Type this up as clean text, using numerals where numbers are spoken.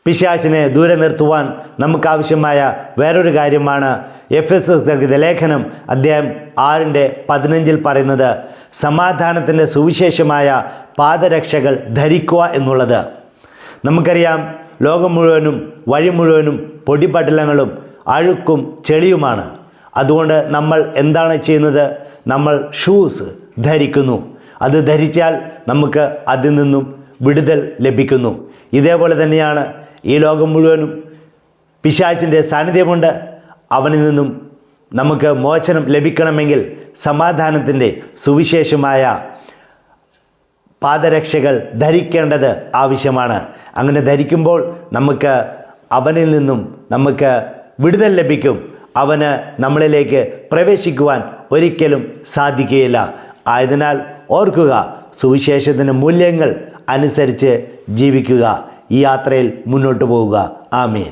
പിശാചിനെ ദൂരെ നിർത്തുവാൻ നമുക്കാവശ്യമായ വേറൊരു കാര്യമാണ് എഫെസോസ്യർക്കെഴുതിയ ലേഖനം അധ്യായം 6:15 പറയുന്നത്, സമാധാനത്തിൻ്റെ സുവിശേഷമായ പാദരക്ഷകൾ ധരിക്കുക എന്നുള്ളത്. നമുക്കറിയാം, ലോകം മുഴുവനും വഴി മുഴുവനും പൊടിപടലങ്ങളും അഴുക്കും ചെളിയുമാണ്. അതുകൊണ്ട് നമ്മൾ എന്താണ് ചെയ്യുന്നത്? നമ്മൾ ഷൂസ് ധരിക്കുന്നു. അത് ധരിച്ചാൽ നമുക്ക് അതിൽ നിന്നും വിടുതൽ ലഭിക്കുന്നു. ഇതേപോലെ തന്നെയാണ് ഈ ലോകം മുഴുവനും പിശാചിൻ്റെ സാന്നിധ്യമുണ്ട്. അവനിൽ നിന്നും നമുക്ക് മോചനം ലഭിക്കണമെങ്കിൽ സമാധാനത്തിൻ്റെ സുവിശേഷമായ പാദരക്ഷകൾ ധരിക്കേണ്ടത് ആവശ്യമാണ്. അങ്ങനെ ധരിക്കുമ്പോൾ നമുക്ക് അവനിൽ നിന്നും നമുക്ക് വിടുതൽ ലഭിക്കും. അവന് നമ്മളിലേക്ക് പ്രവേശിക്കുവാൻ ഒരിക്കലും സാധിക്കുകയില്ല. ആയതിനാൽ ഓർക്കുക, സുവിശേഷത്തിൻ്റെ മൂല്യങ്ങൾ അനുസരിച്ച് ജീവിക്കുക. ഈ യാത്രയിൽ മുന്നോട്ട് പോവുക. ആമേൻ.